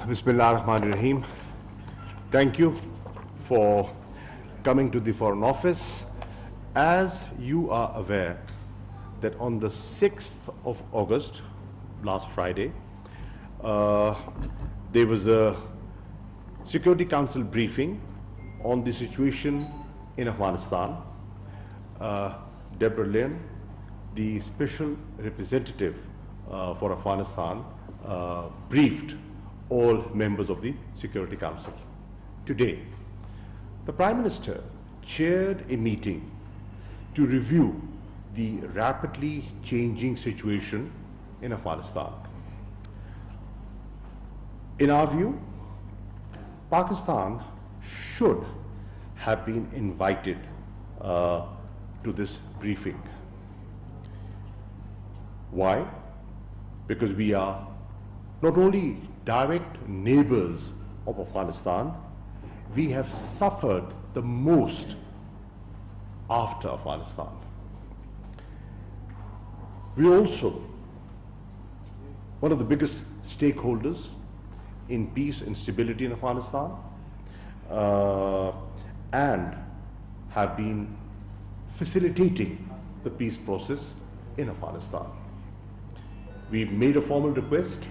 Bismillah ar-Rahman ar-Rahim. Thank you for coming to the Foreign Office. As you are aware that on the 6th of August, last Friday, there was a Security Council briefing on the situation in Afghanistan. Deborah Lynn, the Special Representative for Afghanistan, briefed all members of the Security Council. Today, the Prime Minister chaired a meeting to review the rapidly changing situation in Afghanistan. In our view, Pakistan should have been invited to this briefing. Why? Because we are not only direct neighbors of Afghanistan, we have suffered the most after Afghanistan. We are also one of the biggest stakeholders in peace and stability in Afghanistan, and have been facilitating the peace process in Afghanistan. We made a formal request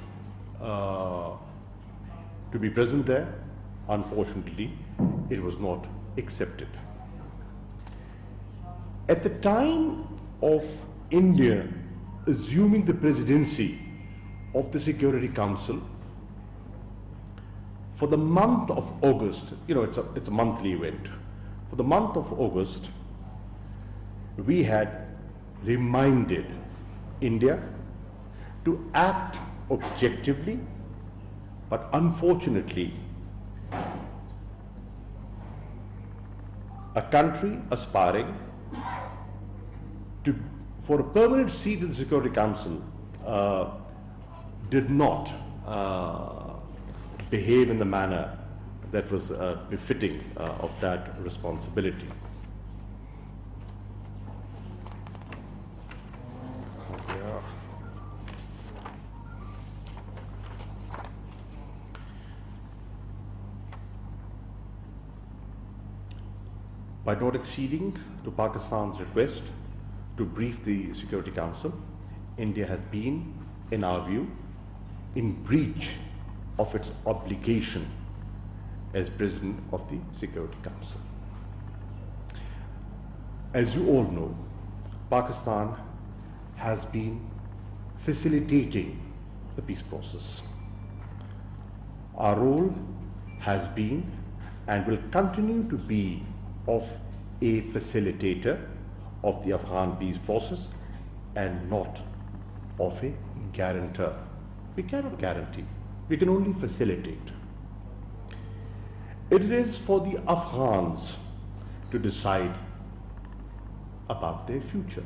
to be present there. Unfortunately, it was not accepted. At the time of India assuming the presidency of the Security Council, for the month of August, it's a monthly event. For the month of August, we had reminded India to act objectively, but unfortunately, a country aspiring for a permanent seat in the Security Council did not behave in the manner that was befitting of that responsibility. By not acceding to Pakistan's request to brief the Security Council, India has been, in our view, in breach of its obligation as President of the Security Council. As you all know, Pakistan has been facilitating the peace process. Our role has been and will continue to be of a facilitator of the Afghan peace process and not of a guarantor. We cannot guarantee, we can only facilitate. It is for the Afghans to decide about their future.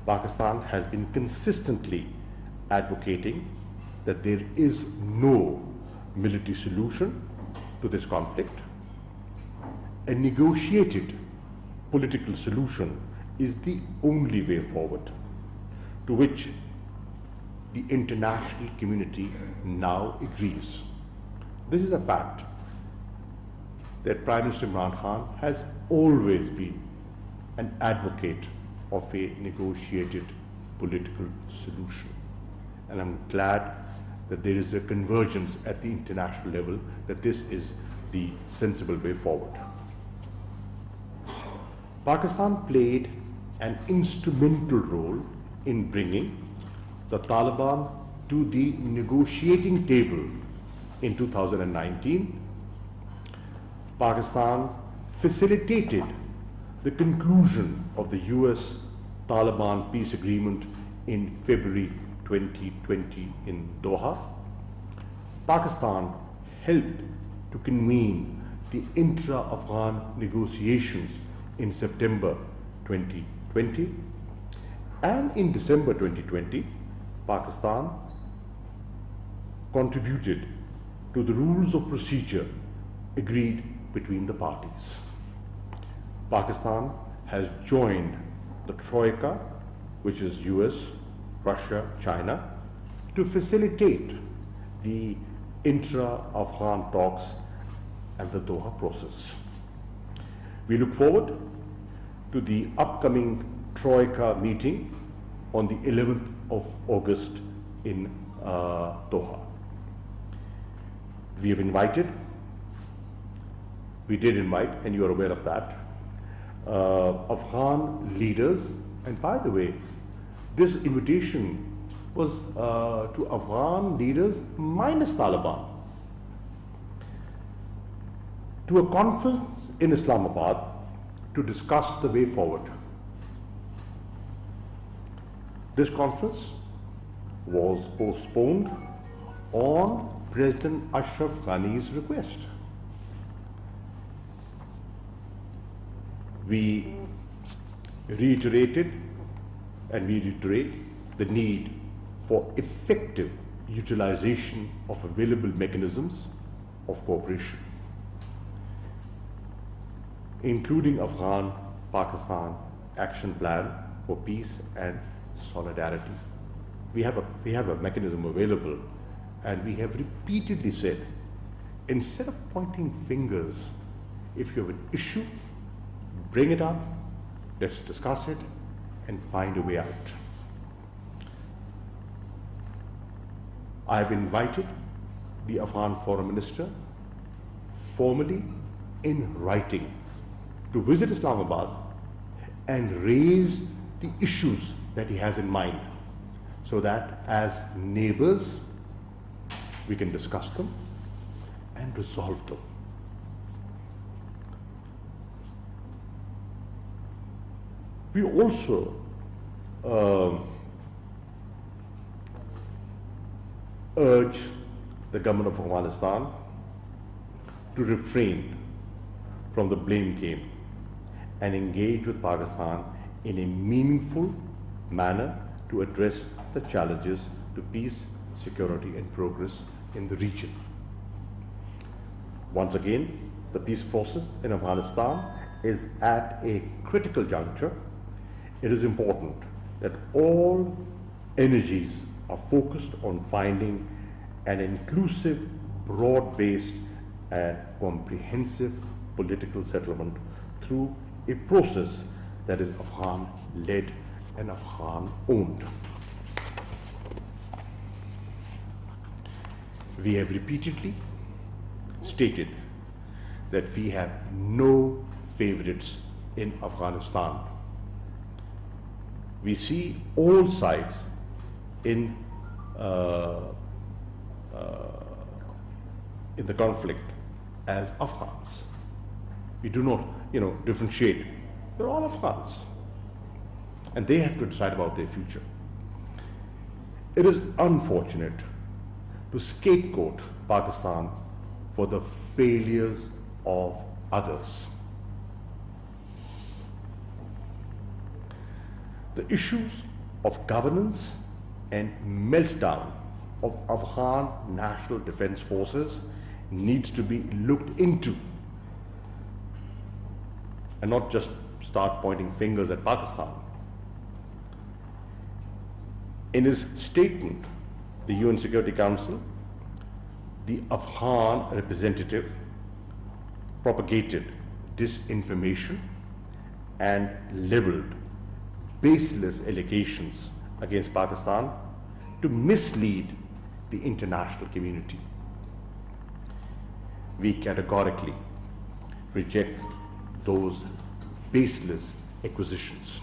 Pakistan has been consistently advocating that there is no military solution to this conflict. A negotiated political solution is the only way forward, to which the international community now agrees. This is a fact that Prime Minister Imran Khan has always been an advocate of a negotiated political solution. And I'm glad that there is a convergence at the international level that this is the sensible way forward. Pakistan played an instrumental role in bringing the Taliban to the negotiating table in 2019. Pakistan facilitated the conclusion of the US-Taliban peace agreement in February 2020 in Doha. Pakistan helped to convene the intra-Afghan negotiations in September 2020, and in December 2020, Pakistan contributed to the rules of procedure agreed between the parties. Pakistan has joined the Troika, which is US, Russia, China, to facilitate the intra-Afghan talks and the Doha process. We look forward to the upcoming Troika meeting on the 11th of August in Doha. We did invite, and you are aware of that, Afghan leaders, and by the way, this invitation was to Afghan leaders minus Taliban, to a conference in Islamabad to discuss the way forward. This conference was postponed on President Ashraf Ghani's request. We reiterated and we reiterate the need for effective utilization of available mechanisms of cooperation, including Afghan-Pakistan Action Plan for Peace and Solidarity. We have a mechanism available, and we have repeatedly said, instead of pointing fingers, if you have an issue, bring it up, let's discuss it, and find a way out. I have invited the Afghan Foreign Minister formally in writing to visit Islamabad and raise the issues that he has in mind, so that as neighbors we can discuss them and resolve them. We also urge the government of Afghanistan to refrain from the blame game and engage with Pakistan in a meaningful manner to address the challenges to peace, security, and progress in the region. Once again, the peace process in Afghanistan is at a critical juncture. It is important that all energies are focused on finding an inclusive, broad-based, and comprehensive political settlement through a process that is Afghan-led and Afghan-owned. We have repeatedly stated that we have no favorites in Afghanistan. We see all sides in the conflict as Afghans. We do not, differentiate. They're all Afghans, and they have to decide about their future. It is unfortunate to scapegoat Pakistan for the failures of others. The issues of governance and meltdown of Afghan National Defense Forces needs to be looked into, and not just start pointing fingers at Pakistan. In his statement, the UN Security Council, the Afghan representative propagated disinformation and leveled baseless allegations against Pakistan to mislead the international community. We categorically reject those baseless accusations.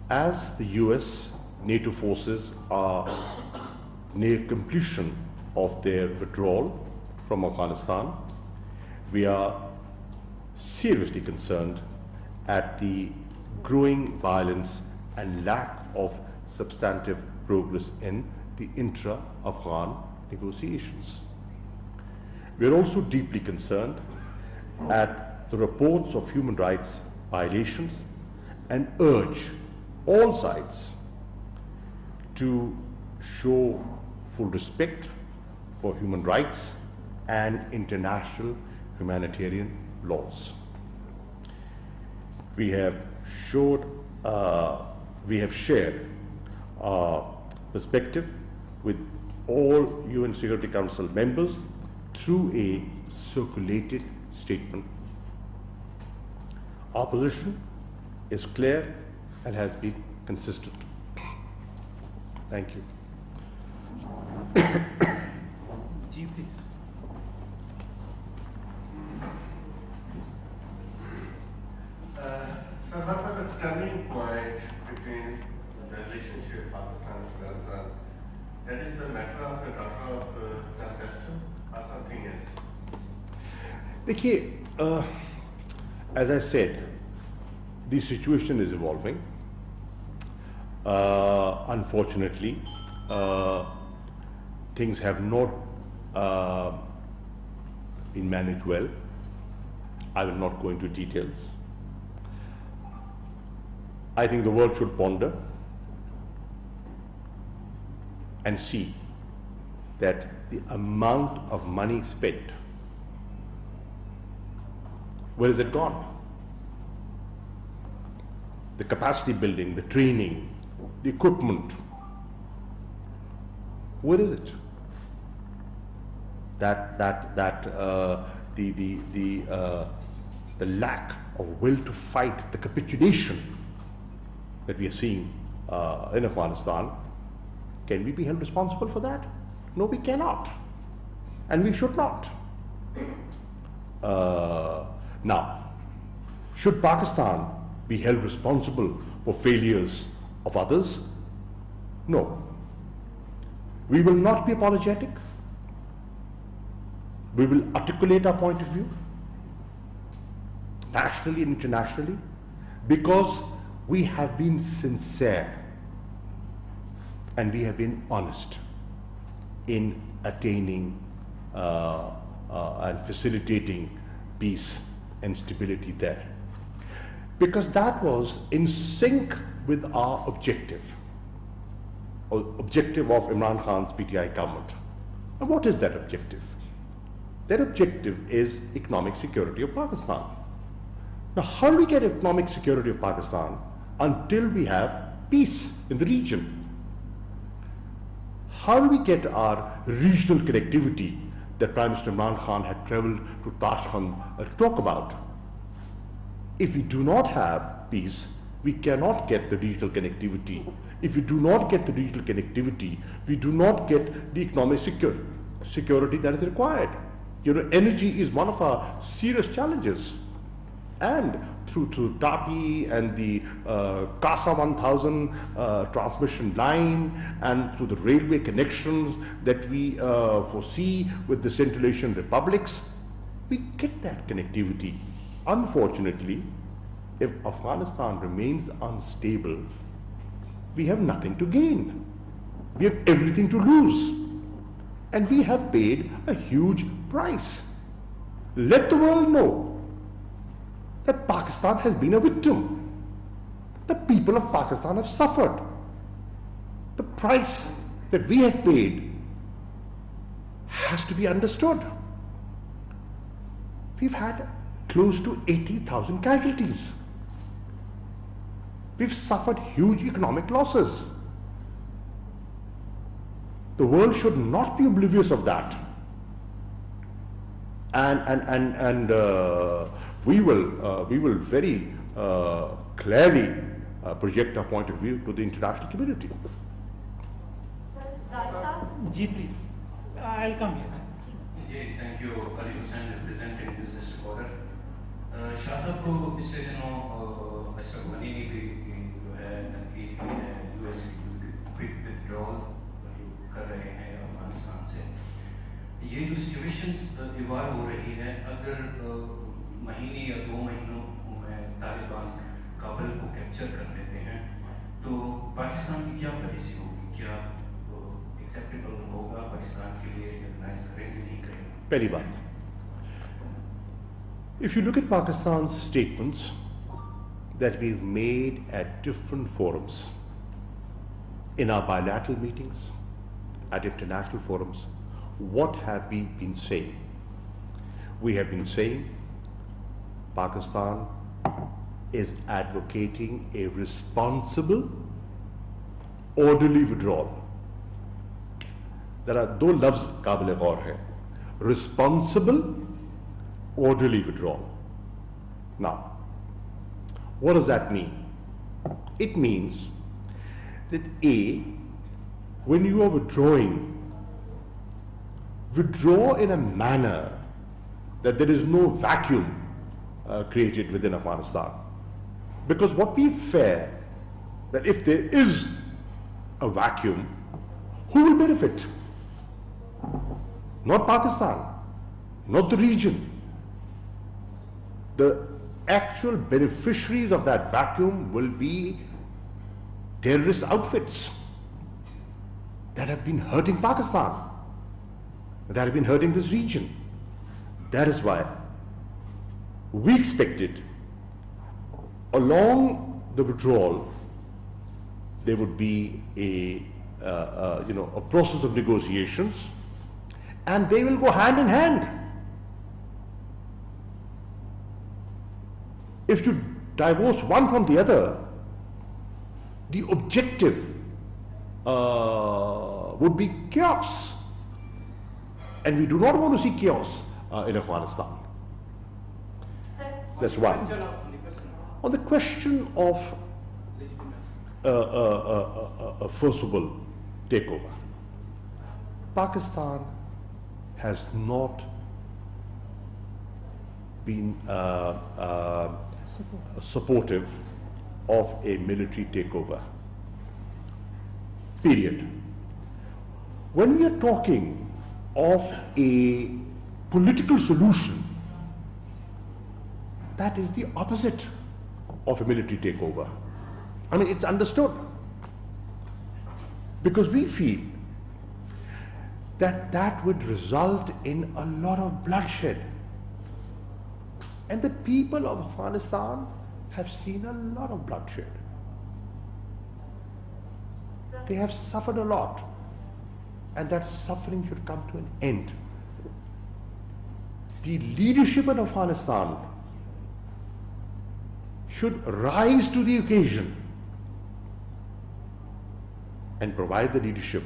As the US NATO forces are near completion of their withdrawal from Afghanistan, we are seriously concerned at the growing violence and lack of substantive progress in the intra-Afghan negotiations. We are also deeply concerned at the reports of human rights violations and urge all sides to show full respect for human rights and international humanitarian laws. We have shared perspective with all UN Security Council members through a circulated statement. Our position is clear and has been consistent. Thank you. Ji, please. So what was the turning point between the relationship Pakistan and Afghanistan? That is the matter of the daughter of Castro or something else? Dekhiye, as I said, the situation is evolving. Unfortunately, things have not been managed well. I will not go into details. I think the world should ponder and see that the amount of money spent, where is it gone? The capacity building, the training, the equipment, where is it? The lack of will to fight, the capitulation that we are seeing in Afghanistan, can we be held responsible for that? No, we cannot, and we should not. Now, should Pakistan be held responsible for failures of others? No. We will not be apologetic. We will articulate our point of view, nationally and internationally, because we have been sincere and we have been honest in attaining and facilitating peace and stability there, because that was in sync with our objective of Imran Khan's PTI government. And what is that objective? That objective is economic security of Pakistan. Now, how do we get economic security of Pakistan until we have peace in the region? How do we get our regional connectivity that Prime Minister Imran Khan had traveled to Tashkent to talk about? If we do not have peace, we cannot get the regional connectivity. If we do not get the regional connectivity, we do not get the economic security that is required. You know, energy is one of our serious challenges. And through TAPI and the CASA 1000 transmission line, and through the railway connections that we foresee with the Central Asian republics, we get that connectivity. Unfortunately, if Afghanistan remains unstable, we have nothing to gain. We have everything to lose. And we have paid a huge price. Let the world know that Pakistan has been a victim. The people of Pakistan have suffered. The price that we have paid has to be understood. We've had close to 80,000 casualties. We've suffered huge economic losses. The world should not be oblivious of that. And we will very clearly project our point of view to the international community. Ji, please. I'll come here. Ji, thank you. Ali Hussain, representing Business Recorder. Shah साहब को पिछले दिनों अशरफ गनी ने भी जो है तनकीद की है यूएस की क्विक विथड्रॉल जो कर रहे हैं अफगानिस्तान से। ये जो सिचुएशन इवॉल्व हो रही है, अगर महीने या 2 महीनों में तालिबान काबुल को कैप्चर कर लेते हैं तो पाकिस्तान की क्या पॉलिसी होगी? क्या एक्सेप्टेबल होगा पाकिस्तान के लिए? रिकॉग्नाइज करेंगे, नहीं करेंगे? Pehli baat. If you look at Pakistan's statements that we've made at different forums, in our bilateral meetings, at international forums, what have we been saying? We have been saying Pakistan is advocating a responsible, orderly withdrawal there are दो लफ्ज काबिल गौर है, responsible, orderly withdrawal. Now, what does that mean? It means that A, when you are withdrawing, withdraw in a manner that there is no vacuum created within Afghanistan. Because what we fear, that if there is a vacuum, who will benefit? Not Pakistan, not the region. The actual beneficiaries of that vacuum will be terrorist outfits that have been hurting Pakistan, that have been hurting this region. That is why we expected along the withdrawal there would be a process of negotiations, and they will go hand in hand. If you divorce one from the other, the objective would be chaos. And we do not want to see chaos in Afghanistan. That's one. On the question of first of all, takeover, Pakistan has not been supportive of a military takeover, period. When we are talking of a political solution, that is the opposite of a military takeover. I mean, it's understood. Because we feel that that would result in a lot of bloodshed. And the people of Afghanistan have seen a lot of bloodshed. They have suffered a lot. And that suffering should come to an end. The leadership in Afghanistan should rise to the occasion and provide the leadership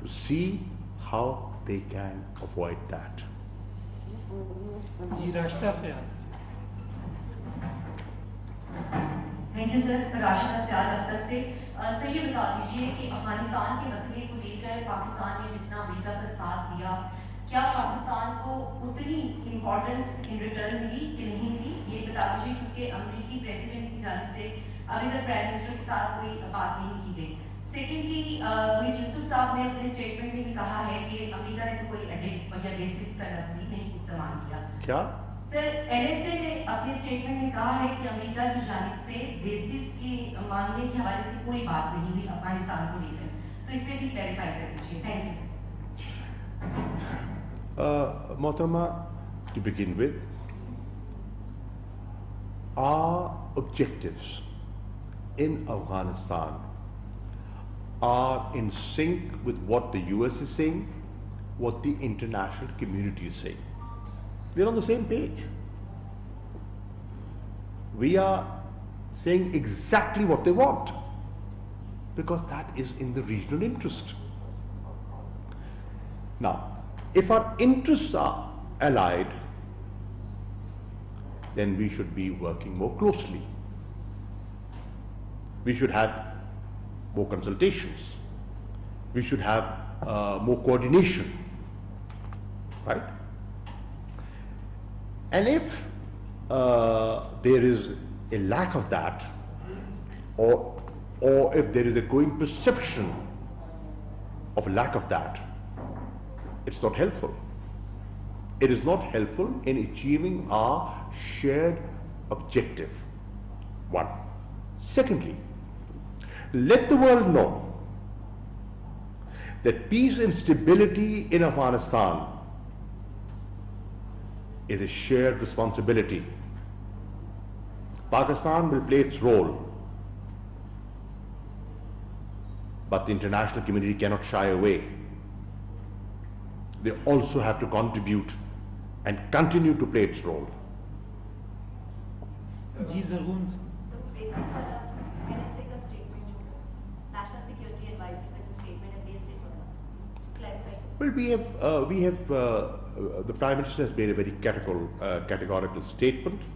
to see how they can avoid that. जी रास्ता ख्याल thank you sir. Rashida सियाल अब तक से sir ये बता दीजिए कि अफगानिस्तान के मसले को लेकर पाकिस्तान ने जितना अमेरिका का साथ दिया, क्या पाकिस्तान को उतनी इम्पोर्टेंस इन रिटर्न मिली कि नहीं मिली, ये बता दीजिए, क्योंकि अमेरिकी प्रेसिडेंट की जानिब से अभी तक प्राइम मिनिस्टर के साथ कोई बात नहीं की गई। सेकेंडली, मीर यूसुफ साहब ने अपने स्टेटमेंट में कहा है कि अमेरिका ने तो कोई एडिट या बेसिस का लफ्ज़ नहीं इस्तेमाल किया। क्या सर, एनएसए ने अपने स्टेटमेंट में कहा है कि अमेरिका की जानिब से बेसिस के मांगने के हवाले से कोई बात नहीं हुई अफगानिस्तान को लेकर, तो इस पर भी क्लैरिफाई कर दीजिए। Thank you. Mohtama, to begin with, our objectives in Afghanistan are in sync with what the US is saying, what the international community is saying. We're on the same page. We are saying exactly what they want, because that is in the regional interest. Now, if our interests are allied, then we should be working more closely. We should have more consultations. We should have more coordination, right? And if there is a lack of that, or if there is a growing perception of a lack of that, it's not helpful. It is not helpful in achieving our shared objective. One. Secondly, let the world know that peace and stability in Afghanistan is a shared responsibility. Pakistan will play its role, but the international community cannot shy away. They also have to contribute and continue to play its role. जी ज़रूर sir, basis वाला NSA का statement जो national security adviser का जो statement है basis वाला, Well, the Prime Minister has made a very categorical statement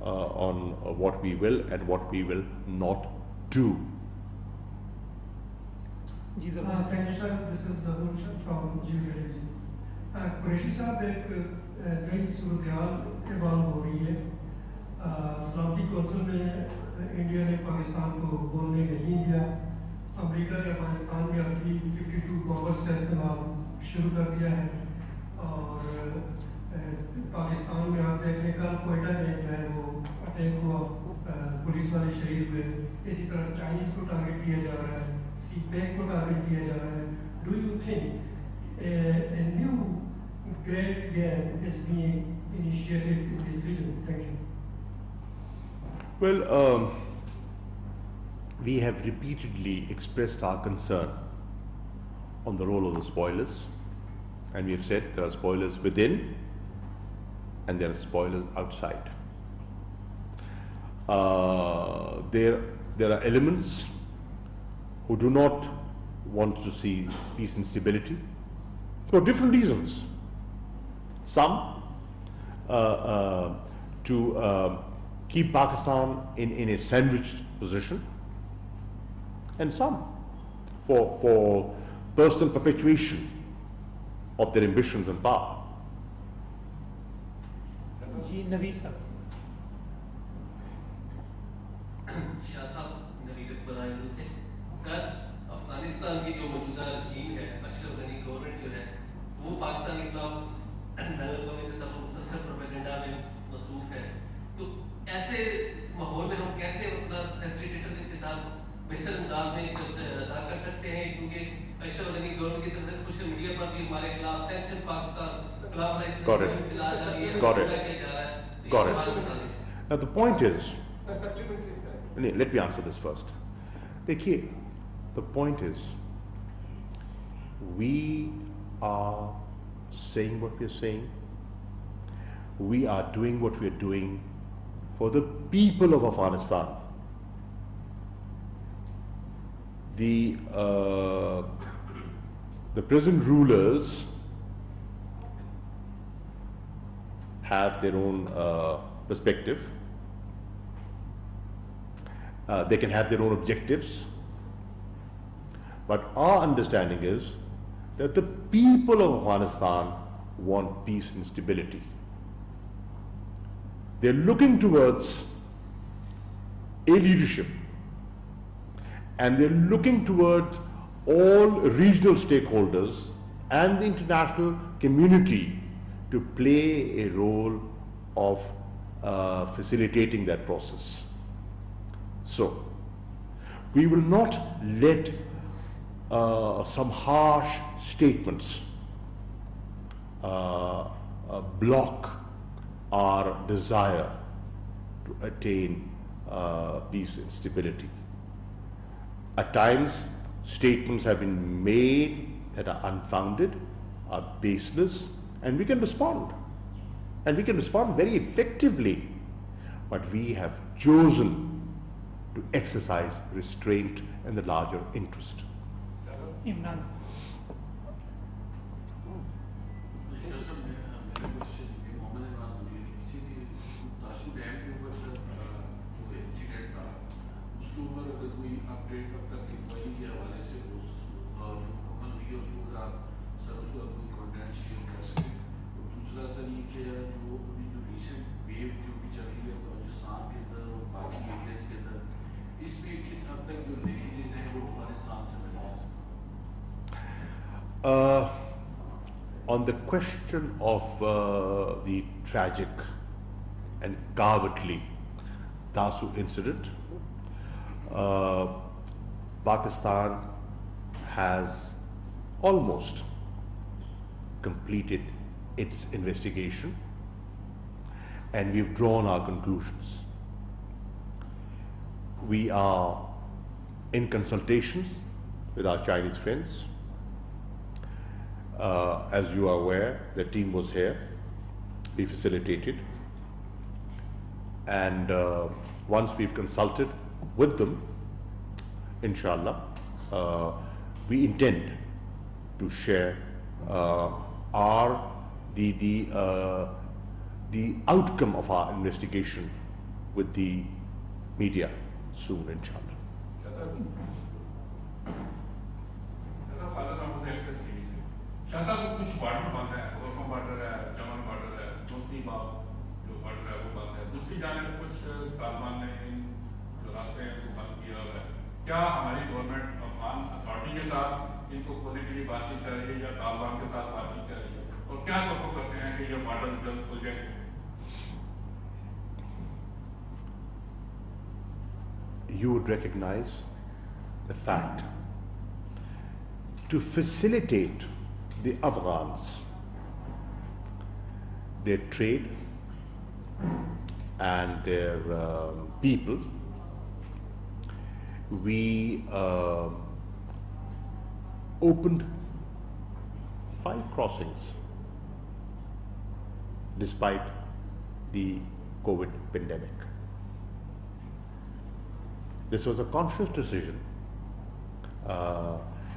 on what we will and what we will not do. Ji Thank जरूर you, sir. This is Zabur from GVLG. Qureshi साहब एक नई सूरत-ए-हाल evolve हो रही है। सलामती council में India ने पाकिस्तान को बोलने नहीं दिया। अमेरिका ने अफगानिस्तान में अपनी 52 बॉम्बर्स का इस्तेमाल शुरू कर दिया है और पाकिस्तान में आप देख लें कल कोयटा में जो है वो अटैक हुआ, पुलिस वाले शहीद हुए। इसी तरह चाइनीज को टारगेट किया जा रहा है, CPEC को टारगेट किया जा रहा है। Do you think a new great game is being initiated in this region? Thank you. Well, we have repeatedly expressed our concern on the role of the spoilers, and we have said there are spoilers within and there are spoilers outside. There are elements who do not want to see peace and stability for different reasons. Some to keep Pakistan in a sandwiched position, and some for personal perpetuation of their ambitions and power. जी नवीद साहब शाह साहब नवीद इकबाल आइंदू से sir Afghanistan की जो मौजूदा रजीम है Ashraf Ghani government जो है वो पाकिस्तान के खिलाफ मुसलसल प्रोपेगेंडा में मसरूफ है तो ऐसे माहौल में हम कैसे अपना फैसिलिटेटर के साथ बेहतर अंदाज में अदा कर सकते हैं क्योंकि अशरफ गनी गवर्नमेंट की तरफ से सोशल मीडिया पर भी हमारे खिलाफ सैंक्शन पाकिस्तान खिलाफ Got it. चला जा रही है Got it. किया जा रहा है Got it. इस बारे में बता दें Now the point is, let me answer this first. देखिए, the point is, we are saying what we are saying. We are doing what we are doing for the people of Afghanistan. The present rulers have their own perspective. They can have their own objectives. But our understanding is that the people of Afghanistan want peace and stability. They're looking towards a leadership, and they're looking towards all regional stakeholders and the international community to play a role of facilitating that process. So, we will not let some harsh statements block our desire to attain peace and stability. At times, statements have been made that are unfounded, are baseless, and we can respond. And we can respond very effectively. But we have chosen to exercise restraint in the larger interest. Imran On the question of the tragic and cowardly Dasu incident, Pakistan has almost completed its investigation, and we've drawn our conclusions. We are in consultations with our Chinese friends. As you are aware, the team was here, we facilitated, and once we've consulted with them, inshallah, we intend to share are the outcome of our investigation with the media soon, inshallah. Shah साहब कुछ border बंद है, गोरफा border है, चमन border है, दोस्ती बाग जो border है वो बंद है, दूसरी जानिब कुछ तालिबान ने जो रास्ते हैं वो बंद किया हुआ है। क्या हमारी गवर्नमेंट अफगान अथॉरिटी के साथ इनको खोलने के लिए बातचीत कर रही है या तालिबान के साथ बातचीत कर रही है, और क्या तवक्को करते हैं कि ये बॉर्डर जल्द खुल जाएंगे? You would recognize the fact to facilitate the Afghans, their trade and their people, we opened 5 crossings despite the COVID pandemic. This was a conscious decision.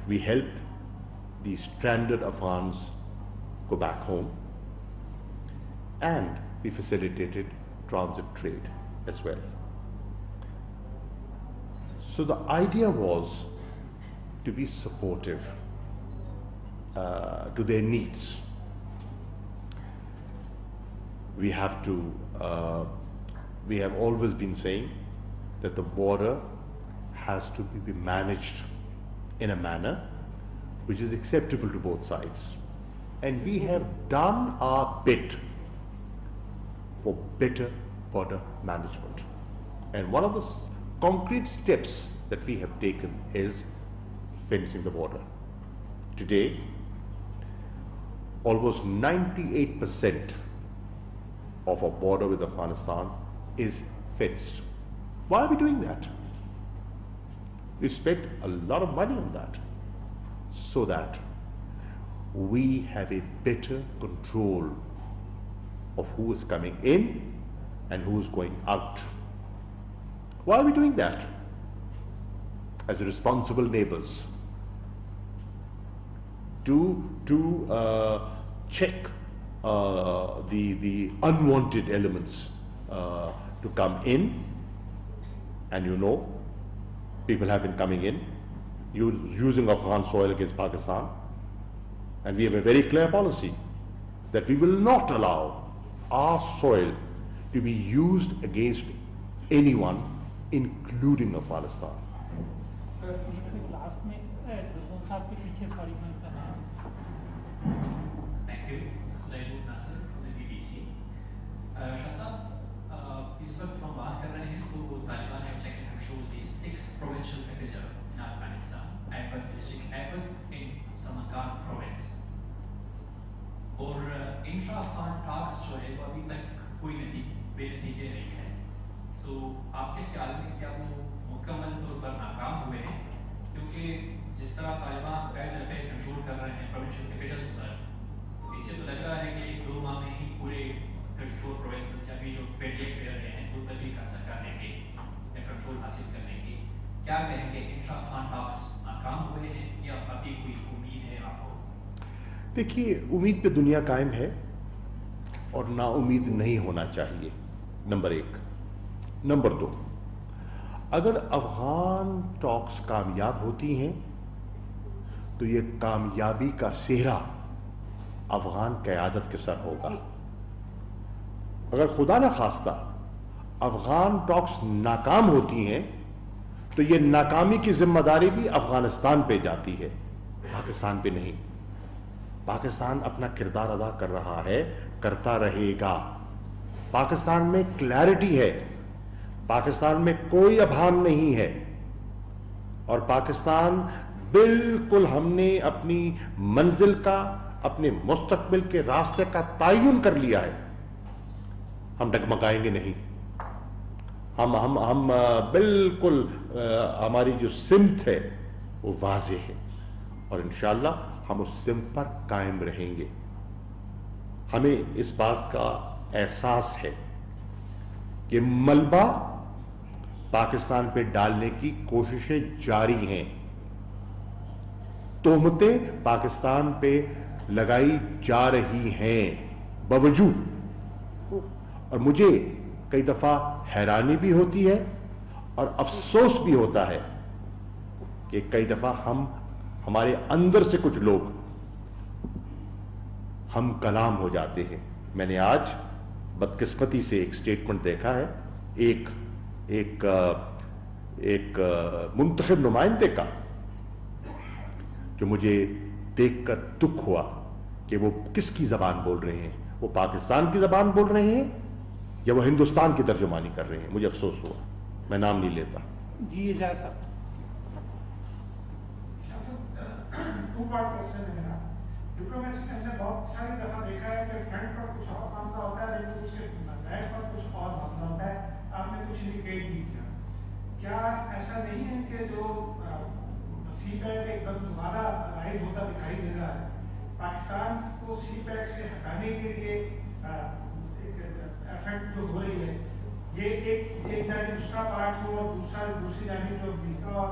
We helped the stranded Afghans go back home, and we facilitated transit trade as well. So the idea was to be supportive to their needs. We have always been saying that the border has to be managed in a manner which is acceptable to both sides. And we have done our bit for better border management. And one of the concrete steps that we have taken is fencing the border. Today, almost 98% of our border with Afghanistan is fenced. Why are we doing that? We spent a lot of money on that so that we have a better control of who is coming in and who is going out. Why are we doing that? As responsible neighbors, to check the unwanted elements to come in. And you know, people have been coming in, using Afghan soil against Pakistan. And we have a very clear policy that we will not allow our soil to be used against anyone, including Afghanistan. Sir last में रसूल साहब के पीछे sorry मैं करना है। Thank you. Suleiman Nasser from the BBC. Shah साहब, इस वक्त हम बात कर रहे हैं तो Taliban have taken control of the 6th provincial capital in Afghanistan, Aibak district, Aibak in Samarkand province. और इंट्रा अफगान टॉक्स जो है वो अभी तक कोई बेनतीजे नहीं है। सो आपके ख्याल में क्या वो मुकम्मल तौर पर नाकाम हुए हैं? क्योंकि जिस तरह तालिबान गैर दफे कंट्रोल कर रहे हैं प्रोविंशियल कैपिटल्स पर, इससे तो लग रहा है कि 1-2 माह में ही पूरे 34 प्रोविंसेस या भी जो पेटियां खेल रहे हैं तो तभी कब्जा करने की या कंट्रोल हासिल करने की, क्या कहेंगे? इंट्रा अफगान टॉक्स नाकाम हुए हैं या अभी कोई उम्मीद है आपको? देखिए, उम्मीद पे दुनिया कायम है और ना उम्मीद नहीं होना चाहिए, नंबर 1। नंबर 2, अगर अफगान टॉक्स कामयाब होती हैं तो ये कामयाबी का सेहरा अफगान क़यादत के सर होगा। अगर खुदा न खास्ता अफगान टॉक्स नाकाम होती हैं तो ये नाकामी की जिम्मेदारी भी अफगानिस्तान पे जाती है, पाकिस्तान पे नहीं। पाकिस्तान अपना किरदार अदा कर रहा है, करता रहेगा। पाकिस्तान में क्लैरिटी है, पाकिस्तान में कोई अभान नहीं है, और पाकिस्तान बिल्कुल हमने अपनी मंजिल का, अपने मुस्तकबिल के रास्ते का तयन कर लिया है। हम डगमगाएंगे नहीं, हम बिल्कुल हमारी जो सिमत है वो वाज़ेह है, और इंशाअल्लाह हम उस सिमत पर कायम रहेंगे। हमें इस बात का एहसास है कि मलबा पाकिस्तान पे डालने की कोशिशें जारी हैं, तोहमतें पाकिस्तान पे लगाई जा रही हैं बावजूद, और मुझे कई दफा हैरानी भी होती है और अफसोस भी होता है कि कई दफा हमारे अंदर से कुछ लोग हम कलाम हो जाते हैं। मैंने आज बदकिस्मती से एक स्टेटमेंट देखा है एक मुंतखब नुमाइंदे का, जो मुझे देखकर दुख हुआ कि वो किसकी जबान बोल रहे हैं, वो पाकिस्तान की जबान बोल रहे हैं या वो हिंदुस्तान की तर्जुमानी कर रहे हैं। मुझे अफसोस हुआ, मैं नाम नहीं लेता। जी एजाज साहब। टू पार्ट क्वेश्चन है मेरा। डिप्लोमेसी में हमने बहुत सारी दफा देखा है कि फ्रंट पर कुछ और मामला होता है लेकिन उसके बैक पर कुछ और मामला होता है। आपने कुछ इंडिकेट भी किया, क्या ऐसा नहीं है कि जो सीपैक एकदम दोबारा राइज होता दिखाई दे रहा है, पाकिस्तान को सीपैक से हटाने के लिए एफर्ट जो हो रही है, ये एक जानिब दूसरा पार्ट हो और दूसरी जानिब जो अमेरिका और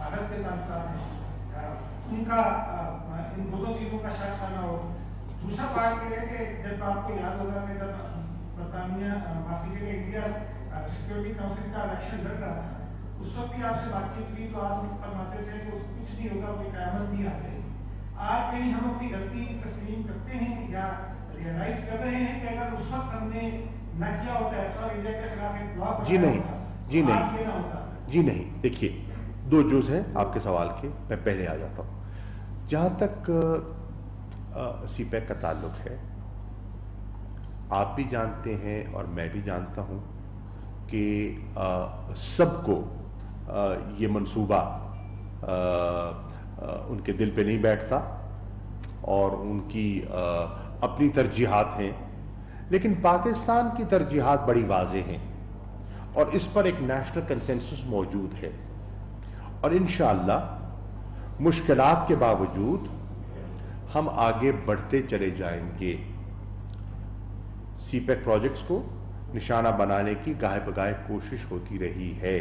भारत के ताल्लुकात हैं उनका इन दोनों चीज़ों का शख्स आना हो। दूसरा पार्ट ये है कि जब आपको याद होगा कि जब बरतानिया इंडिया सिक्योरिटी काउंसिल का इलेक्शन लड़ रहा था, उस वक्त भी आपसे बातचीत हुई तो आप फरमाते थे कि कुछ नहीं होगा, कोई क़यामत नहीं आ जाएगी। आज कहीं हम अपनी गलती तस्लीम करते हैं या रियलाइज कर रहे हैं कि अगर उस वक्त हमने न किया होता ऐसा इंडिया के खिलाफ एक ब्लॉक जी नहीं। देखिए, दो जुज़ हैं आपके सवाल के, मैं पहले आ जाता हूँ। जहाँ तक सीपैक का ताल्लुक है, आप भी जानते हैं और मैं भी जानता हूँ कि सबको ये मंसूबा उनके दिल पे नहीं बैठता और उनकी अपनी तरजीहात हैं, लेकिन पाकिस्तान की तरजीहात बड़ी वाज़ेह हैं और इस पर एक नेशनल कंसेंसस मौजूद है और इंशाअल्लाह मुश्किलात के बावजूद हम आगे बढ़ते चले जाएंगे। सीपैक प्रोजेक्ट्स को निशाना बनाने की गाहे बगाहे कोशिश होती रही है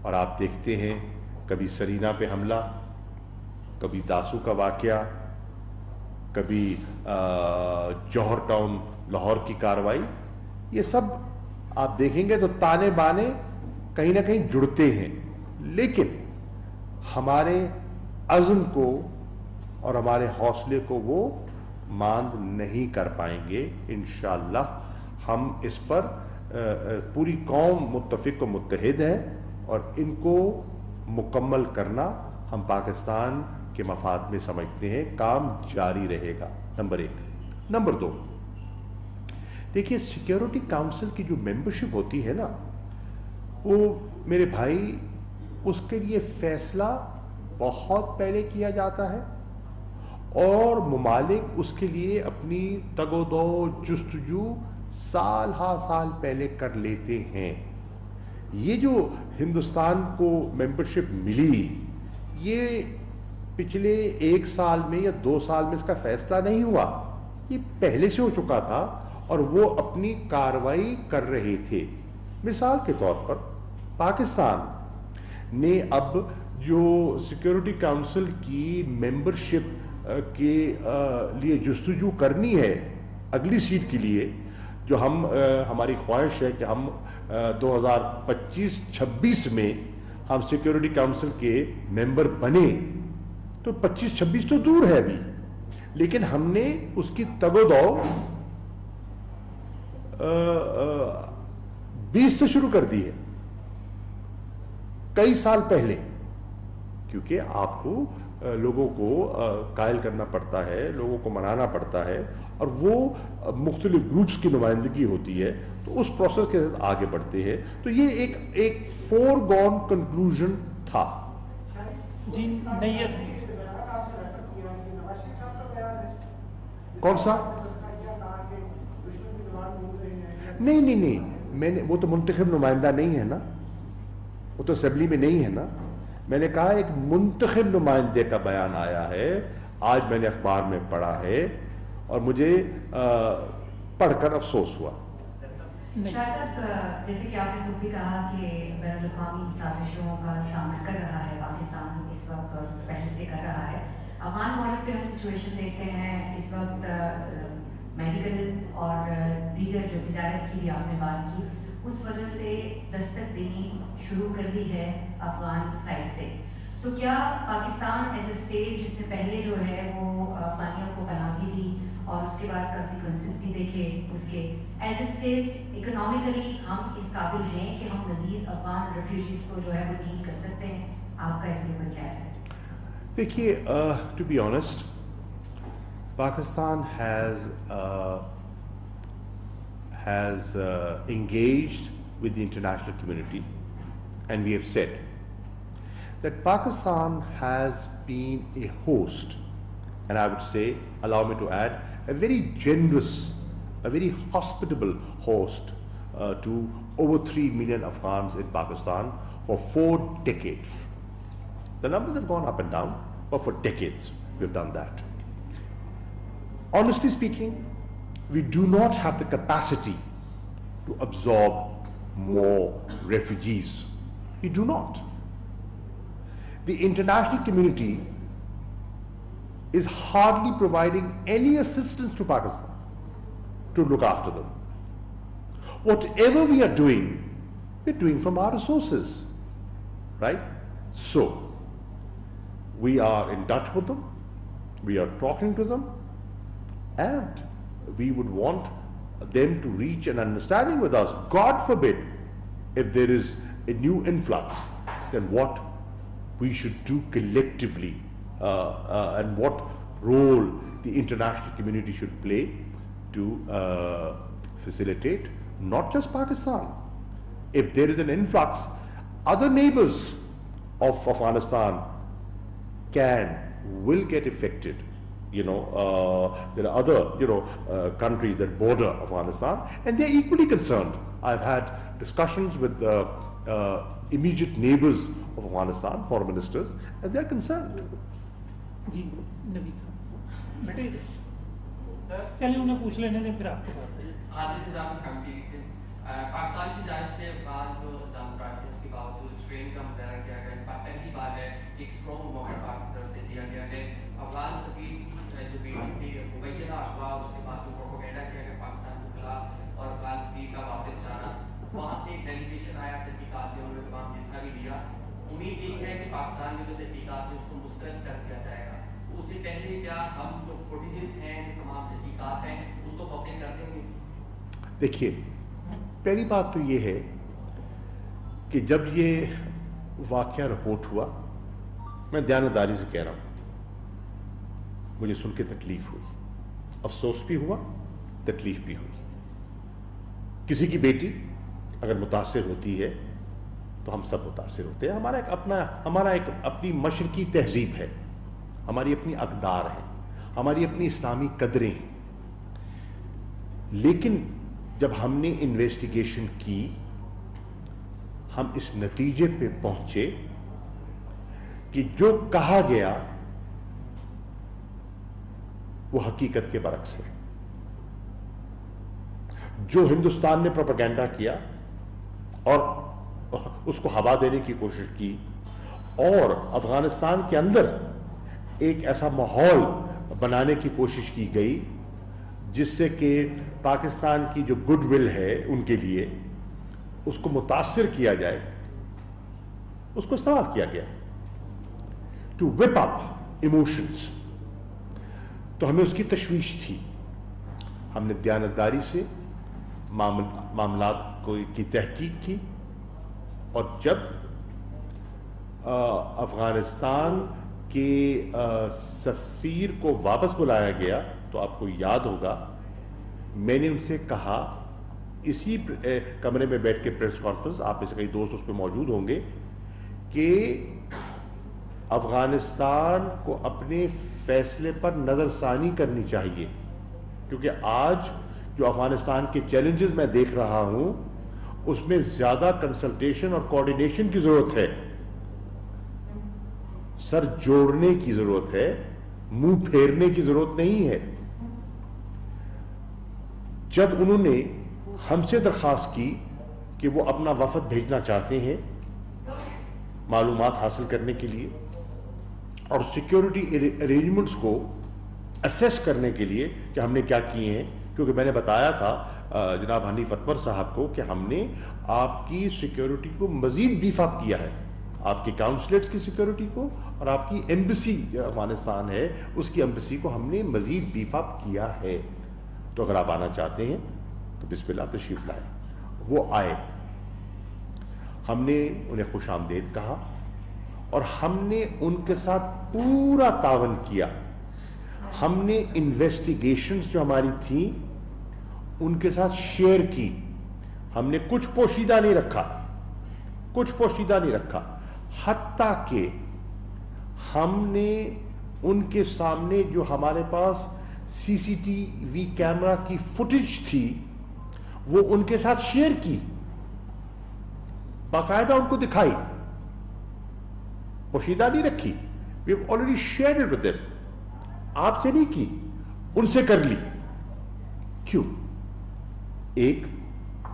और आप देखते हैं कभी सरीना पे हमला, कभी दासू का वाकया, कभी जौहर टाउन लाहौर की कार्रवाई, ये सब आप देखेंगे तो ताने बाने कहीं ना कहीं जुड़ते हैं, लेकिन हमारे अज़्म को और हमारे हौसले को वो मांद नहीं कर पाएंगे। इंशाअल्लाह हम इस पर पूरी कौम मुत्तफ़िक़ व मुत्तहिद है और इनको मुकम्मल करना हम पाकिस्तान के मफाद में समझते हैं। काम जारी रहेगा, नंबर एक। नंबर दो, देखिए सिक्योरिटी काउंसिल की जो मेंबरशिप होती है ना, वो मेरे भाई उसके लिए फैसला बहुत पहले किया जाता है और मुमालिक उसके लिए अपनी तगोदो जुस्तजू साल हा साल पहले कर लेते हैं। ये जो हिंदुस्तान को मेंबरशिप मिली, ये पिछले 1 साल में या 2 साल में इसका फैसला नहीं हुआ, ये पहले से हो चुका था और वो अपनी कार्रवाई कर रहे थे। मिसाल के तौर पर पाकिस्तान ने अब जो सिक्योरिटी काउंसिल की मेंबरशिप के लिए जुस्तजू करनी है अगली सीट के लिए, जो हमारी ख्वाहिश है कि हम 2025-26 में हम सिक्योरिटी काउंसिल के मेंबर बने, तो 25-26 तो दूर है अभी, लेकिन हमने उसकी तगोदौ 20 से शुरू कर दी है, कई साल पहले, क्योंकि आपको लोगों को कायल करना पड़ता है, लोगों को मनाना पड़ता है और वो मुख्तलिफ ग्रुप्स की नुमाइंदगी होती है, तो उस प्रोसेस के साथ आगे बढ़ते हैं। तो ये एक फोरगॉन कंक्लूजन था। जी नहीं, कौन सा? नहीं, मैंने, वो तो मुंतखब नुमाइंदा नहीं है ना, वो तो असेंबली में नहीं है ना। मैंने कहा एक मुंतखब नुमाइंदे का बयान आया है, आज मैंने अखबार में पढ़ा है और मुझे पढ़कर अफसोस हुआ। शाह साहब, जैसे कि आपने खुद भी कहा कि बैनुल-अक़वामी साजिशों का सामना कर रहा है पाकिस्तान इस वक्त और पहले से कर रहा है, افغان بارڈر پہ ہم سچویشن دیکھتے ہیں اس وقت میڈیکل اور دیگر جو تجارت کی بھی آپ نے بات کی اس وجہ سے دستک دینی شروع کر دی ہے افغان سائڈ سے. تو کیا پاکستان ایز اے اسٹیٹ جس نے پہلے جو ہے وہ افغانیوں کو پناہ بھی دی اور اس کے بعد کنسیکوینسز بھی دیکھے اس کے, ایز اے اسٹیٹ اکنامیکلی ہم اس قابل ہیں کہ ہم مزید افغان ریفیوجیز کو جو ہے وہ ڈیل کر سکتے ہیں؟ آپ کا اس پر کیا ہے؟ دیکھیے, to be honest, Pakistan has engaged with the international community, and we have said that Pakistan has been a host, and I would say, allow me to add, a very generous, a very hospitable host to over 3 million Afghans in Pakistan for 4 decades. The numbers have gone up and down, but for decades we've done that. Honestly speaking, we do not have the capacity to absorb more refugees. We do not. The international community is hardly providing any assistance to Pakistan to look after them. Whatever we are doing, we're doing from our resources, right? So, we are in touch with them, we are talking to them, and we would want them to reach an understanding with us. God forbid, if there is a new influx, then what we should do collectively and what role the international community should play to facilitate not just Pakistan. If there is an influx, other neighbors of Afghanistan will get affected. There are other, countries that border Afghanistan, and they're equally concerned. I've had discussions with the immediate neighbors of Afghanistan, foreign ministers, and they're concerned. जी नबी साहब बेटे sir चलिए उन्हें पूछ लेने दें फिर आपके पास आदिल निजाम committee से पाकिस्तान की जानिब से अफगान जो निजाम थे उसके बावजूद स्ट्रेन का मुजाहरा किया गया. पहली बार है एक स्ट्रॉन्ग मौका पाक की तरफ से दिया गया है. अफगान सफीर जो मीटिंग थी मुबैना अफवाह, उसके बाद जो प्रोपेगेंडा किया गया पाकिस्तान के खिलाफ और अफगान सफीर का वापस जाना, वहाँ से एक डेलीगेशन आया, तहकीकात ने उन्होंने तमाम हिस्सा भी लिया. उम्मीद यही है कि पाकिस्तान में जो तहकीकात है उसको मुस्तरद कर दिया जाएगा. उससे पहले क्या हम जो फुटेजेस हैं, जो तमाम तहकीकात हैं, उसको पब्लिक कर देंगे? देखिए, पहली बात तो ये है कि जब ये वाक़या रिपोर्ट हुआ, मैं दयानतदारी से कह रहा हूँ, मुझे सुन के तकलीफ हुई, अफसोस भी हुआ, तकलीफ भी हुई. किसी की बेटी अगर मुतासिर होती है तो हम सब मुतासिर होते हैं. हमारा एक अपनी मशरकी तहजीब है, हमारी अपनी अक़दार है, हमारी अपनी इस्लामी कदरें हैं. लेकिन जब हमने इन्वेस्टिगेशन की, हम इस नतीजे पे पहुंचे कि जो कहा गया वो हकीकत के बरक्स है. जो हिंदुस्तान ने प्रोपेगेंडा किया और उसको हवा देने की कोशिश की और अफगानिस्तान के अंदर एक ऐसा माहौल बनाने की कोशिश की गई जिससे कि पाकिस्तान की जो गुडविल है उनके लिए उसको मुतासिर किया जाए, उसको इस्तेमाल किया गया टू whip up इमोशंस. तो हमें उसकी तशवीश थी. हमने दयानतदारी से मामलात की तहकीक की और जब अफगानिस्तान के सफ़ीर को वापस बुलाया गया तो आपको याद होगा मैंने उनसे कहा, इसी कमरे में बैठ के प्रेस कॉन्फ्रेंस, आप में से कई दोस्त उस पर मौजूद होंगे, कि अफगानिस्तान को अपने फैसले पर नज़रसानी करनी चाहिए, क्योंकि आज जो अफगानिस्तान के चैलेंजेस मैं देख रहा हूं उसमें ज़्यादा कंसल्टेशन और कोऑर्डिनेशन की ज़रूरत है. सर जोड़ने की ज़रूरत है, मुंह फेरने की ज़रूरत नहीं है. जब उन्होंने हमसे दरख्वास्त की कि वो अपना वफद भेजना चाहते हैं मालूमात हासिल करने के लिए और सिक्योरिटी अरेंजमेंट्स को असेस करने के लिए कि हमने क्या किए हैं, क्योंकि मैंने बताया था जनाब हनीफ अतमर साहब को कि हमने आपकी सिक्योरिटी को मज़ीद बीफ अप किया है, आपके काउंसलेट्स की सिक्योरिटी को, और आपकी एम्बेसी अफगानिस्तान है उसकी एम्बेसी को हमने मज़ीद बीफ अप किया है। तो अगर आप आना चाहते हैं तो बिस्मिल्लाह तशरीफ लाएं। वो आए, हमने उन्हें खुश आमदेद कहा और हमने उनके साथ पूरा तावन किया। हमने इन्वेस्टिगेशंस जो हमारी थी उनके साथ शेयर की, हमने कुछ पोशीदा नहीं रखा, कुछ पोशीदा नहीं रखा, हत्ता कि हमने उनके सामने जो हमारे पास सीसीटीवी कैमरा की फुटेज थी वो उनके साथ शेयर की, बाकायदा उनको दिखाई, पोशीदा नहीं रखी। We have already shared it with them, आपसे नहीं की, उनसे कर ली। क्यों? एक,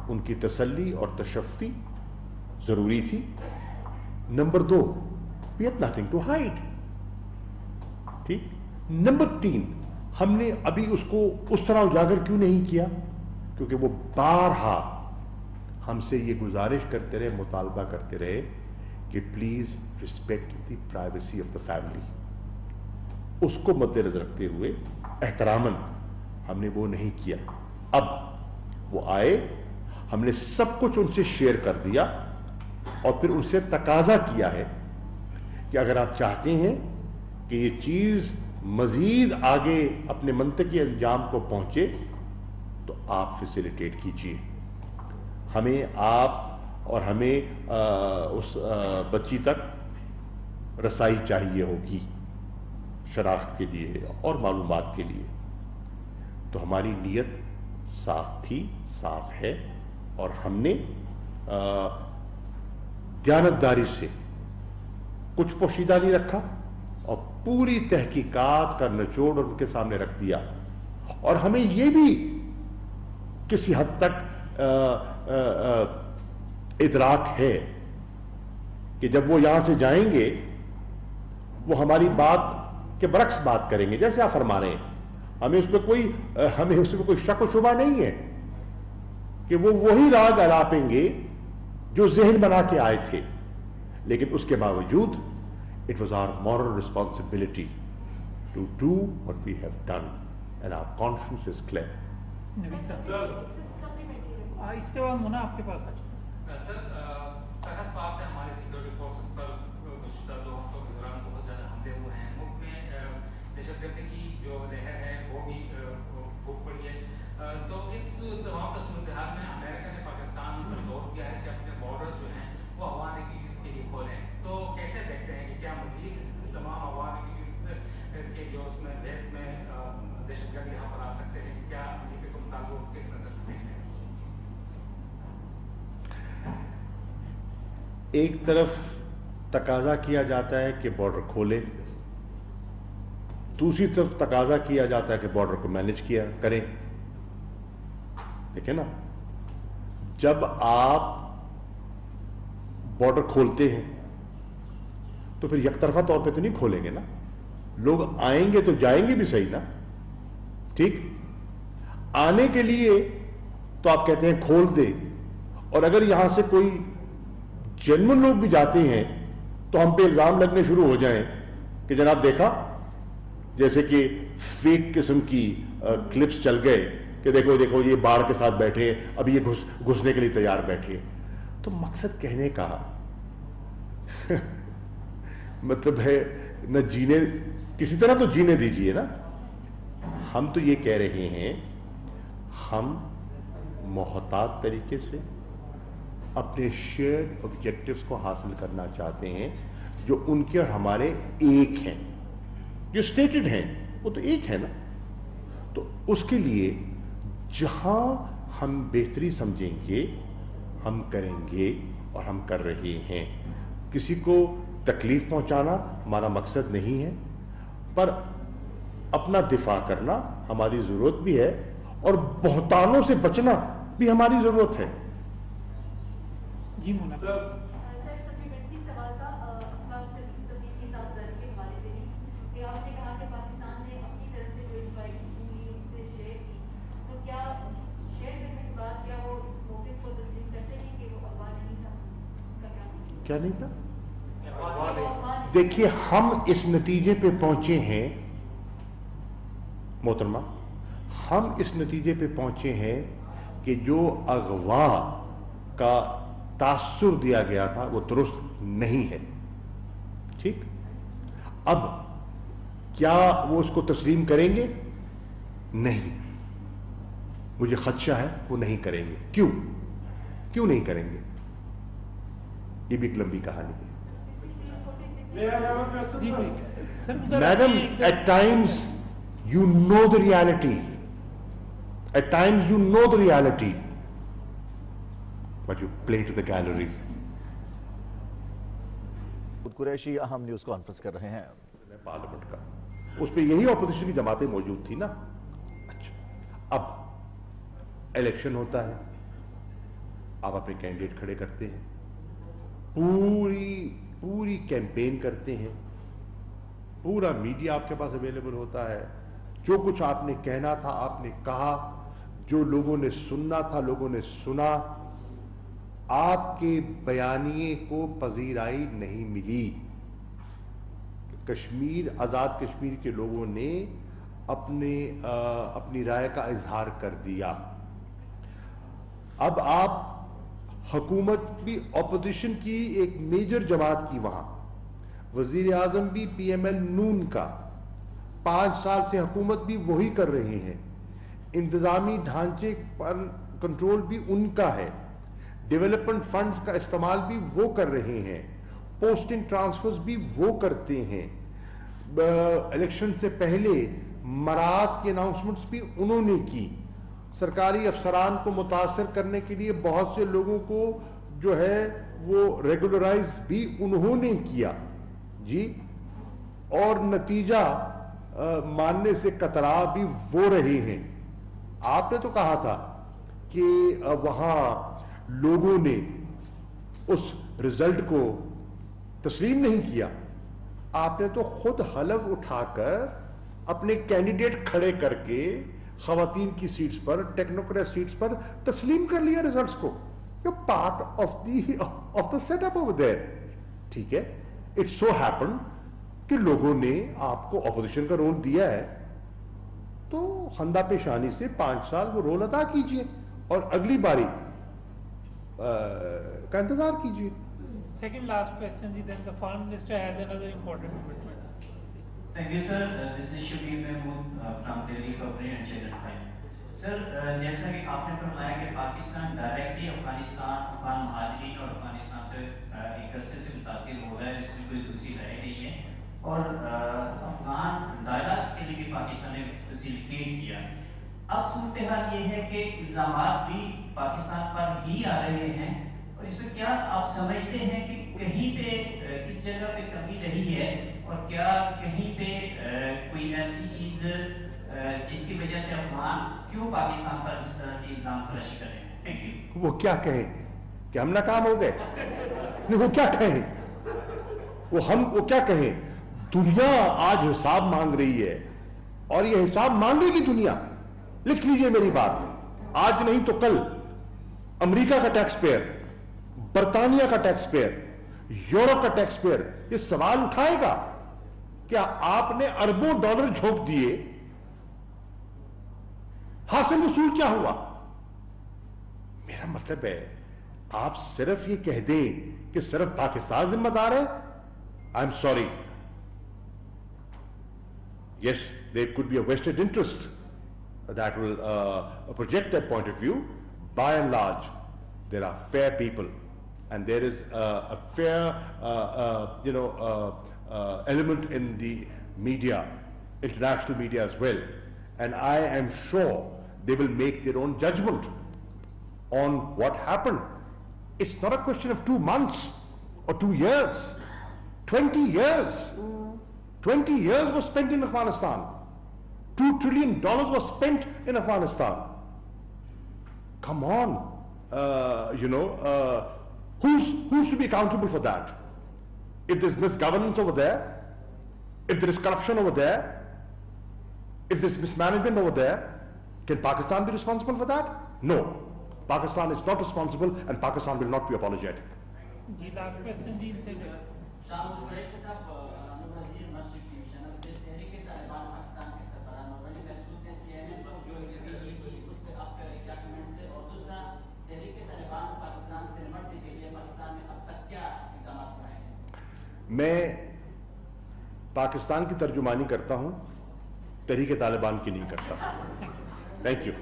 उनकी तसल्ली और तशफ़ी जरूरी थी। नंबर दो, we had nothing to hide. ठीक। नंबर तीन, हमने अभी उसको उस तरह उजागर क्यों नहीं किया? क्योंकि वो बारहा हमसे ये गुजारिश करते रहे, मुतालबा करते रहे कि please respect the privacy of the family. उसको मद्देनजर रखते हुए एहतरामन हमने वो नहीं किया। अब वो आए, हमने सब कुछ उनसे शेयर कर दिया और फिर उनसे तकाजा किया है कि अगर आप चाहते हैं कि ये चीज मजीद आगे अपने मंतकी अंजाम को पहुंचे तो आप फैसिलिटेट कीजिए। हमें आप और हमें उस बच्ची तक रसाई चाहिए होगी शनाख्त के लिए और मालूमात के लिए। तो हमारी नीयत साफ थी, साफ है, और हमने दयानतदारी से कुछ पोशीदा नहीं रखा और पूरी तहकीकात का निचोड़ उनके सामने रख दिया। और हमें यह भी किसी हद तक इदराक है कि जब वो यहां से जाएंगे वो हमारी बात के बरक्स बात करेंगे, जैसे आप फरमा रहे हैं। हमें उसमें कोई शक व शुबा नहीं है कि वो वही राग अलापेंगे जो ज़हन बना के आए थे, लेकिन उसके बावजूद it was our moral responsibility to do what we have done and our conscience is clear. इसके बाद मुन्ना आपके पास आ सर, सरहद पार से हमारे सिक्योरिटी फोर्सेस पर गुज़श्ता 2 हफ्तों के दौरान बहुत ज़्यादा हमले हुए हैं। मुल्क में दहशतगर्दी की जो लहर है वो भी फूट पड़ी है। तो इस तमाम का सूरत हाल में अमेरिका ने पाकिस्तान पर जोर दिया है कि अपने बॉर्डर्स जो हैं वो अफगान रेफ्यूजीज के लिए खोलें। तो कैसे देखते हैं कि क्या मजीद इस तमाम अफगान रेफ्यूजीज के जो उसमें देश में दहशतगर्द यहाँ पर आ सकते हैं? क्या अमेरिका के मुताबिक किस नज़र से देखते हैं? एक तरफ तकाजा किया जाता है कि बॉर्डर खोले, दूसरी तरफ तकाजा किया जाता है कि बॉर्डर को मैनेज किया करें। देखें ना, जब आप बॉर्डर खोलते हैं तो फिर यकतरफा तौर पे तो नहीं खोलेंगे ना, लोग आएंगे तो जाएंगे भी सही ना। ठीक, आने के लिए तो आप कहते हैं खोल दे, और अगर यहां से कोई जेन्युइन लोग भी जाते हैं तो हम पे इल्जाम लगने शुरू हो जाएं कि जनाब देखा, जैसे कि फेक किस्म की क्लिप्स चल गए कि देखो देखो ये बाढ़ के साथ बैठे हैं, अभी ये घुसने के लिए तैयार बैठे हैं। तो मकसद कहने का मतलब है न, जीने किसी तरह तो जीने दीजिए ना। हम तो ये कह रहे हैं, हम मोहतात तरीके से अपने शेयर्ड ऑब्जेक्टिव्स को हासिल करना चाहते हैं जो उनके और हमारे एक हैं, जो स्टेटेड हैं वो तो एक है ना। तो उसके लिए जहां हम बेहतरी समझेंगे हम करेंगे, और हम कर रहे हैं। किसी को तकलीफ पहुंचाना हमारा मकसद नहीं है, पर अपना दिफा करना हमारी जरूरत भी है और बहतानों से बचना भी हमारी जरूरत है। जी मुन्ना सर, सप्लीमेंट्री सवाल था अफगान सफीर के साथ जाने के हवाले से भी क्या नहीं था? देखिए, हम इस नतीजे पे पहुंचे हैं मोहतरमा, हम इस नतीजे पे पहुंचे हैं कि जो अगवा का तासुर दिया गया था वो दुरुस्त नहीं है। ठीक, अब क्या वो उसको तस्लीम करेंगे? नहीं, मुझे खदशा है वो नहीं करेंगे। क्यों नहीं करेंगे? ये भी एक लंबी कहानी है। Madam, at times you know the reality. At times you know the reality, but you play to the gallery. Qureshi अहम न्यूज़ कॉन्फ्रेंस कर रहे हैं पार्लियामेंट का, उस पर यही ऑपोजिशन की जमातें मौजूद थी ना। अच्छा, अब इलेक्शन होता है, आप अपने कैंडिडेट खड़े करते हैं, पूरी कैंपेन करते हैं, पूरा मीडिया आपके पास अवेलेबल होता है, जो कुछ आपने कहना था आपने कहा, जो लोगों ने सुनना था लोगों ने सुना, आपके बयानिए को पजीराई नहीं मिली। कश्मीर, आज़ाद कश्मीर के लोगों ने अपनी राय का इजहार कर दिया। अब आप हुकूमत भी ऑपोजिशन की एक मेजर जमात की, वहां वजीर आजम भी PML नून का, 5 साल से हुकूमत भी वही कर रहे हैं, इंतजामी ढांचे पर कंट्रोल भी उनका है, डेवलपमेंट फंड्स का इस्तेमाल भी वो कर रहे हैं, पोस्टिंग ट्रांसफर्स भी वो करते हैं, इलेक्शन से पहले मरात के अनाउंसमेंट्स भी उन्होंने की, सरकारी अफसरान को मुतासर करने के लिए बहुत से लोगों को जो है वो रेगुलराइज भी उन्होंने किया जी, और नतीजा मानने से कतरा भी वो रहे हैं। आपने तो कहा था कि वहां लोगों ने उस रिजल्ट को तस्लीम नहीं किया, आपने तो खुद हलफ उठाकर अपने कैंडिडेट खड़े करके खवातीन की सीट्स पर, टेक्नोक्रेट सीट्स पर तस्लीम कर लिया रिजल्ट्स को। You part of the setup over there. ठीक है, इट सो हैपन कि लोगों ने आपको ऑपोजिशन का रोल दिया है, तो खंदा पेशानी से 5 साल वो रोल अदा कीजिए और अगली बारी का इंतजार कीजिए। Second last question, then the foreign minister has another important commitment. Thank you, sir. This is Shabir Mahmood from Delhi Corporate and Channel 5. Sir, जैसा कि आपने फरमाया कि पाकिस्तान डायरेक्टली अफगान महाजरीन और अफगानिस्तान से एक अरसे से मुतासिर हो रहा है, इसमें कोई दूसरी राय नहीं है, और अफगान डायलॉग्स के लिए भी पाकिस्तान ने फैसिलिटेट किया। अब सूरत हाल ये है कि इल्ज़ामात भी पाकिस्तान पर ही आ रहे हैं, और इसमें क्या आप समझते हैं कि कहीं पे किस जगह पे कमी रही है, और क्या कहीं पे कोई ऐसी चीज जिसकी वजह से अफगान क्यों पाकिस्तान पर इस तरह की इल्जाम तराशी कर रहे हैं? Thank you. वो क्या कहें कि हम नाकाम हो गए? नहीं, वो क्या कहें, वो क्या कहें? दुनिया आज हिसाब मांग रही है, और ये हिसाब मांगेगी दुनिया। लिख लीजिए मेरी बात, आज नहीं तो कल अमेरिका का टैक्स पेयर, बर्तानिया का टैक्स पेयर, यूरोप का टैक्स पेयर ये सवाल उठाएगा, क्या आपने अरबों डॉलर झोंक दिए, हासिल वसूल क्या हुआ? मेरा मतलब है आप सिर्फ ये कह दें कि सिर्फ पाकिस्तान जिम्मेदार है। I am sorry, yes, there could be a vested interest that will project that point of view. By and large, there are fair people, and there is a fair, element in the media, international media as well. And I am sure they will make their own judgment on what happened. It's not a question of 2 months or 2 years. 20 years. 20 years was spent in Afghanistan. $2 trillion was spent in Afghanistan. Come on, who's to be accountable for that? If there's misgovernance over there, if there is corruption over there, if there's mismanagement over there, can Pakistan be responsible for that? No. Pakistan is not responsible, and Pakistan will not be apologetic. जी last question जी इनसे शाह कुरैशी साहब अनवर वजीर मस्जिद TV channel से तहरीक तालिबान पाकिस्तान के सरबराह नौवली महसूद ने CNN को जो इंटरव्यू दी थी उस पर आपका क्या कमेंट्स है, और दूसरा तहरीक तालिबान पाकिस्तान से निपटने के लिए पाकिस्तान ने अब तक क्या इक़दाम उठाए हैं? मैं पाकिस्तान की तर्जुमानी करता हूँ, तहरीक तालिबान की नहीं करता। Thank you.